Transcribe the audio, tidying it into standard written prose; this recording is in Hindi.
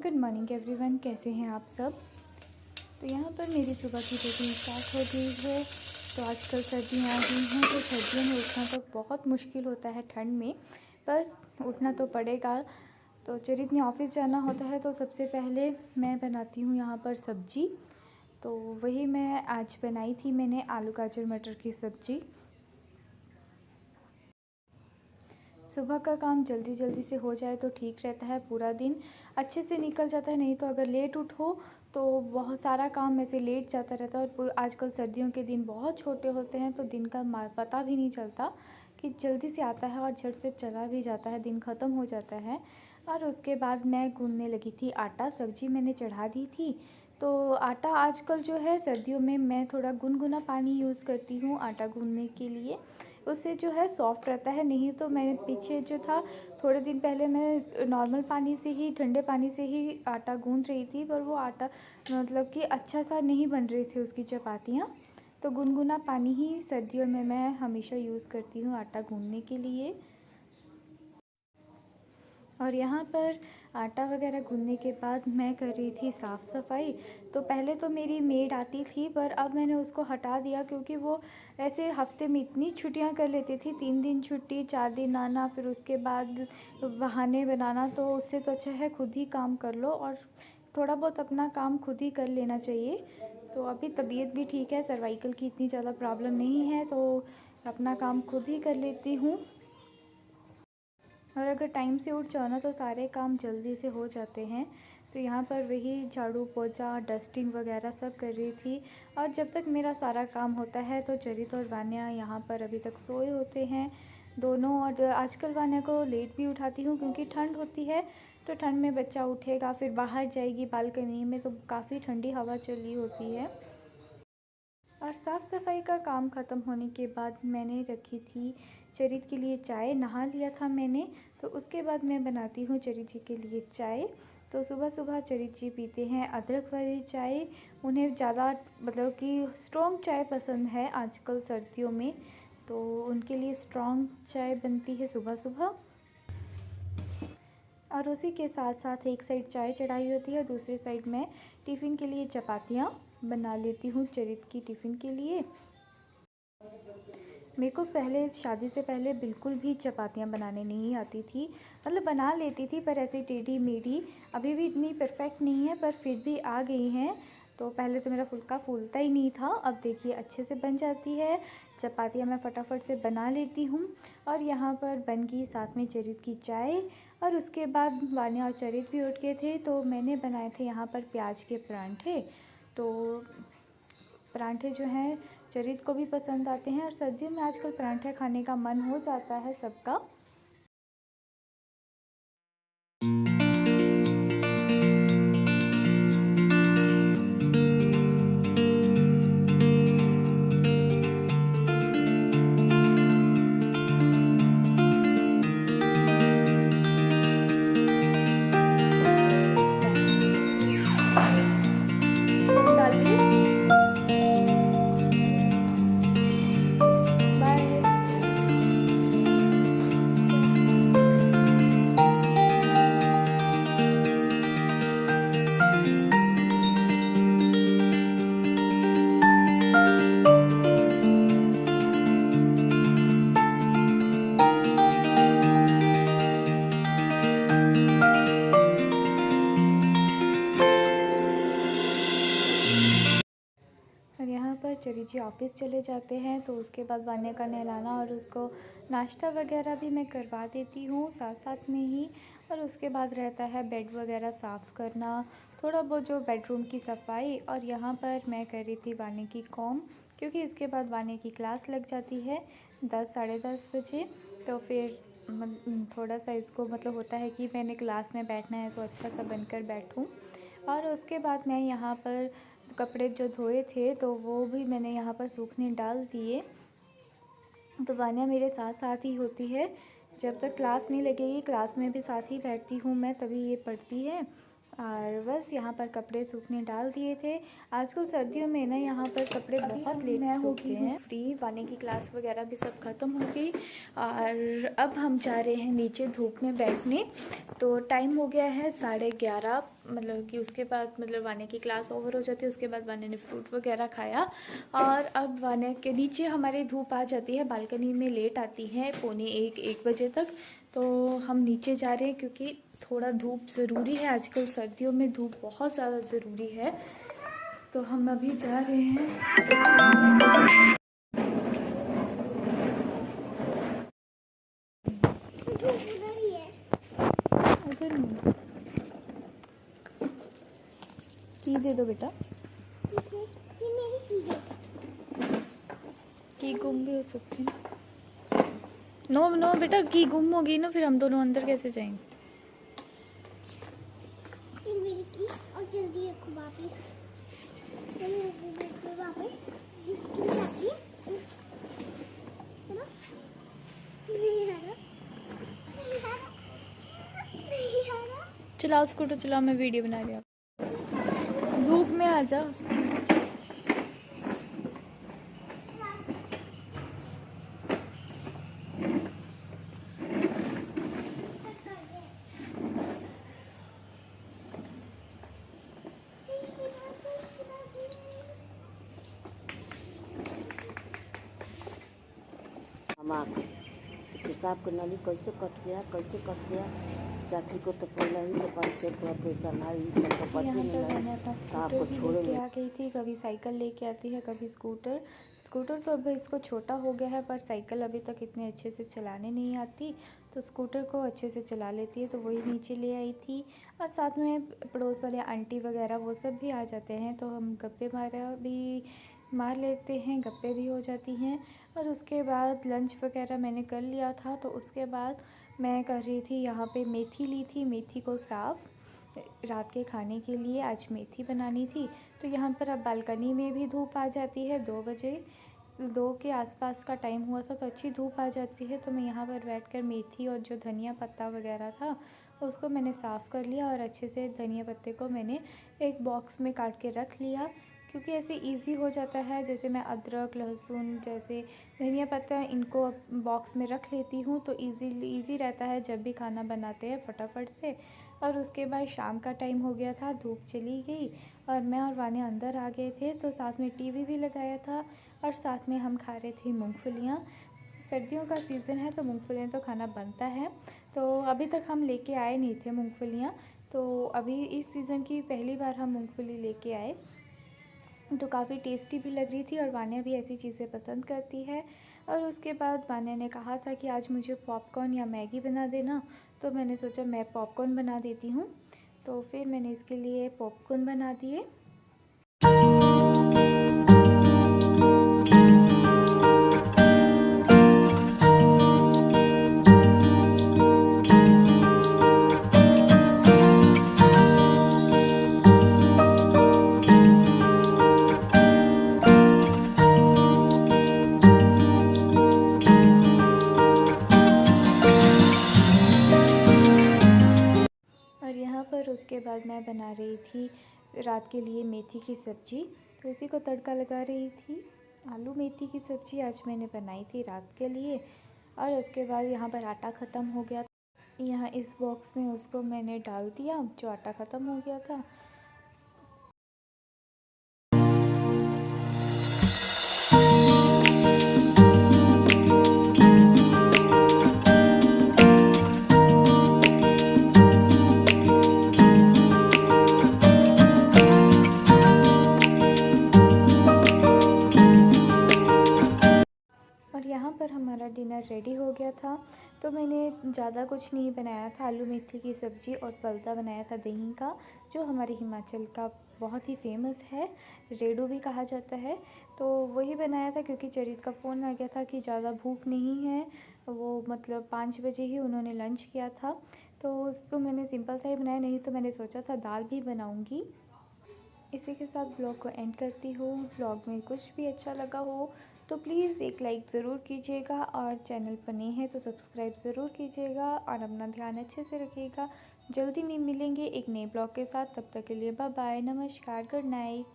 गुड मॉर्निंग एवरीवन, कैसे हैं आप सब। तो यहाँ पर मेरी सुबह की रूटीन स्टार्ट हो गई है। तो आजकल सर्दियाँ आ गई हैं, तो सर्दियों में उठना तो बहुत मुश्किल होता है ठंड में, पर उठना तो पड़ेगा। तो चरित ने ऑफिस जाना होता है, तो सबसे पहले मैं बनाती हूँ यहाँ पर सब्जी। तो वही मैं आज बनाई थी, मैंने आलू गाजर मटर की सब्ज़ी। सुबह का काम जल्दी जल्दी से हो जाए तो ठीक रहता है, पूरा दिन अच्छे से निकल जाता है। नहीं तो अगर लेट उठो तो बहुत सारा काम ऐसे लेट जाता रहता है। और आजकल सर्दियों के दिन बहुत छोटे होते हैं, तो दिन का पता भी नहीं चलता कि जल्दी से आता है और झट से चला भी जाता है, दिन ख़त्म हो जाता है। और उसके बाद मैं गूँधने लगी थी आटा, सब्ज़ी मैंने चढ़ा दी थी। तो आटा आजकल जो है सर्दियों में मैं थोड़ा गुनगुना पानी यूज़ करती हूँ आटा गूँधने के लिए, उससे जो है सॉफ़्ट रहता है। नहीं तो मैंने पीछे जो था, थोड़े दिन पहले मैं नॉर्मल पानी से ही, ठंडे पानी से ही आटा गूँध रही थी, पर वो आटा मतलब कि अच्छा सा नहीं बन रही थी उसकी चपातियाँ। तो गुनगुना पानी ही सर्दियों में मैं हमेशा यूज़ करती हूँ आटा गूँधने के लिए। और यहाँ पर आटा वगैरह गूँधने के बाद मैं कर रही थी साफ़ सफाई। तो पहले तो मेरी मेड आती थी, पर अब मैंने उसको हटा दिया, क्योंकि वो ऐसे हफ्ते में इतनी छुट्टियाँ कर लेती थी, 3 दिन छुट्टी, 4 दिन आना, फिर उसके बाद बहाने बनाना। तो उससे तो अच्छा है खुद ही काम कर लो, और थोड़ा बहुत अपना काम खुद ही कर लेना चाहिए। तो अभी तबीयत भी ठीक है, सर्वाइकल की इतनी ज़्यादा प्रॉब्लम नहीं है, तो अपना काम खुद ही कर लेती हूँ। और अगर टाइम से उठ जाओ ना, तो सारे काम जल्दी से हो जाते हैं। तो यहाँ पर वही झाड़ू पोछा डस्टिंग वगैरह सब कर रही थी। और जब तक मेरा सारा काम होता है, तो चरित और वान्या यहाँ पर अभी तक सोए होते हैं दोनों। और आजकल वान्या को लेट भी उठाती हूँ, क्योंकि ठंड होती है। तो ठंड में बच्चा उठेगा, फिर बाहर जाएगी बालकनी में, तो काफ़ी ठंडी हवा चल रही होती है। और साफ़ सफाई का काम ख़त्म होने के बाद मैंने रखी थी चरित के लिए चाय, नहा लिया था मैंने। तो उसके बाद मैं बनाती हूँ चरित जी के लिए चाय। तो सुबह सुबह चरित जी पीते हैं अदरक वाली चाय। उन्हें ज़्यादा मतलब कि स्ट्रॉन्ग चाय पसंद है आजकल सर्दियों में, तो उनके लिए स्ट्रॉन्ग चाय बनती है सुबह सुबह। और उसी के साथ साथ एक साइड चाय चढ़ाई होती है, दूसरी साइड मैं टिफ़िन के लिए चपातियाँ बना लेती हूँ चरित की टिफ़िन के लिए। मेरे को पहले, शादी से पहले बिल्कुल भी चपातियाँ बनाने नहीं आती थी। मतलब बना लेती थी, पर ऐसे टेढ़ी मेढ़ी, अभी भी इतनी परफेक्ट नहीं है, पर फिर भी आ गई हैं। तो पहले तो मेरा फुल्का फूलता ही नहीं था, अब देखिए अच्छे से बन जाती है। चपातियाँ मैं फटाफट से बना लेती हूँ। और यहाँ पर बन गई साथ में चरित की चाय। और उसके बाद वान्या और चरित भी उठ गए थे, तो मैंने बनाए थे यहाँ पर प्याज के परांठे। तो परांठे जो हैं चरित को भी पसंद आते हैं, और सर्दियों में आजकल परांठे खाने का मन हो जाता है सबका। डाल दिए। बाय। और यहाँ पर चरी जी ऑफिस चले जाते हैं, तो उसके बाद वान्या का नहलाना और उसको नाश्ता वगैरह भी मैं करवा देती हूँ साथ साथ में ही। और उसके बाद रहता है बेड वगैरह साफ़ करना, थोड़ा बहुत जो बेडरूम की सफाई। और यहाँ पर मैं कर रही थी वान्या की कॉम, क्योंकि इसके बाद वान्या की क्लास लग जाती है 10 साढ़े 10 बजे। तो फिर थोड़ा सा इसको मतलब होता है कि मैंने क्लास में बैठना है, तो अच्छा सा बनकर बैठूँ। और उसके बाद मैं यहाँ पर कपड़े जो धोए थे, तो वो भी मैंने यहाँ पर सूखने डाल दिए। तो वान्या मेरे साथ साथ ही होती है, जब तक क्लास नहीं लगेगी क्लास में भी साथ ही बैठती हूँ मैं, तभी ये पढ़ती है। और बस यहाँ पर कपड़े सूखने डाल दिए थे। आजकल सर्दियों में ना यहाँ पर कपड़े बहुत लेट सूखते हैं। फ्री वाने की क्लास वगैरह भी सब ख़त्म हो गई और अब हम जा रहे हैं नीचे धूप में बैठने। तो टाइम हो गया है 11:30, मतलब कि उसके बाद मतलब वाने की क्लास ओवर हो जाती है। उसके बाद वाने ने फ्रूट वगैरह खाया और अब वाने के नीचे हमारी धूप आ जाती है। बालकनी में लेट आती है 1:45-1 बजे तक। तो हम नीचे जा रहे हैं क्योंकि थोड़ा धूप ज़रूरी है। आजकल सर्दियों में धूप बहुत ज़्यादा ज़रूरी है। तो हम अभी जा रहे हैं। उधर नहीं, की दे दो बेटा, की गुम भी हो सकती है। नो नो बेटा, की गुम होगी ना, फिर हम दोनों अंदर कैसे जाएंगे। और जल्दी रखो वापस, चलाओ स्कूटर चलाओ, मैं वीडियो बना रही हूँ। धूप में आ जा। पेशाब के नली कैसे कट गया चाची को तो पहले ही तो 500 रुपया पैसा लाई तो पति मैंने नहीं अपना था स्कूटर आपको भी छोड़े लेके में। आ गई थी। कभी साइकिल लेके आती है, कभी स्कूटर। स्कूटर तो अब इसको छोटा हो गया है, पर साइकिल अभी तक इतने अच्छे से चलाने नहीं आती। तो स्कूटर को अच्छे से चला लेती है, तो वही नीचे ले आई थी। और साथ में पड़ोस वाले आंटी वगैरह वो सब भी आ जाते हैं, तो हम गप्पे मार लेते हैं, गप्पे भी हो जाती हैं। और उसके बाद लंच वगैरह मैंने कर लिया था। तो उसके बाद मैं कर रही थी, यहाँ पे मेथी ली थी, मेथी को साफ़ रात के खाने के लिए आज मेथी बनानी थी। तो यहाँ पर अब बालकनी में भी धूप आ जाती है। 2 बजे 2 के आसपास का टाइम हुआ था, तो अच्छी धूप आ जाती है। तो मैं यहाँ पर बैठकर मेथी और जो धनिया पत्ता वगैरह था उसको मैंने साफ़ कर लिया और अच्छे से धनिया पत्ते को मैंने एक बॉक्स में काट के रख लिया, क्योंकि ऐसे इजी हो जाता है। जैसे मैं अदरक लहसुन जैसे धनिया पत्ता इनको बॉक्स में रख लेती हूँ, तो ईज़ी रहता है जब भी खाना बनाते हैं फटाफट से। और उसके बाद शाम का टाइम हो गया था, धूप चली गई और मैं और वाने अंदर आ गए थे। तो साथ में टीवी भी लगाया था और साथ में हम खा रहे थे मूंगफलियाँ। सर्दियों का सीज़न है तो मूंगफलियाँ तो खाना बनता है। तो अभी तक हम लेके आए नहीं थे मूंगफलियाँ, तो अभी इस सीज़न की पहली बार हम मूंगफली लेके आए। तो काफ़ी टेस्टी भी लग रही थी और वान्या भी ऐसी चीज़ें पसंद करती है। और उसके बाद वान्या ने कहा था कि आज मुझे पॉपकॉर्न या मैगी बना देना, तो मैंने सोचा मैं पॉपकॉर्न बना देती हूँ। तो फिर मैंने इसके लिए पॉपकॉर्न बना दिए। और यहाँ पर उसके बाद मैं बना रही थी रात के लिए मेथी की सब्ज़ी, तो इसी को तड़का लगा रही थी। आलू मेथी की सब्ज़ी आज मैंने बनाई थी रात के लिए। और उसके बाद यहाँ पर आटा ख़त्म हो गया, यहाँ इस बॉक्स में उसको मैंने डाल दिया जो आटा ख़त्म हो गया था। और यहाँ पर हमारा डिनर रेडी हो गया था। तो मैंने ज़्यादा कुछ नहीं बनाया था, आलू मेथी की सब्ज़ी और पलता बनाया था दही का, जो हमारे हिमाचल का बहुत ही फेमस है, रेडू भी कहा जाता है। तो वही बनाया था क्योंकि चरित का फ़ोन आ गया था कि ज़्यादा भूख नहीं है। वो मतलब 5 बजे ही उन्होंने लंच किया था, तो मैंने सिंपल सा ही बनाया, नहीं तो मैंने सोचा था दाल भी बनाऊँगी। इसी के साथ ब्लॉग को एंड करती हूँ। ब्लॉग में कुछ भी अच्छा लगा हो तो प्लीज़ एक लाइक ज़रूर कीजिएगा और चैनल पर नए हैं तो सब्सक्राइब ज़रूर कीजिएगा और अपना ध्यान अच्छे से रखिएगा। जल्दी मिलेंगे एक नए ब्लॉग के साथ, तब तक के लिए बाय बाय, नमस्कार, गुड नाइट।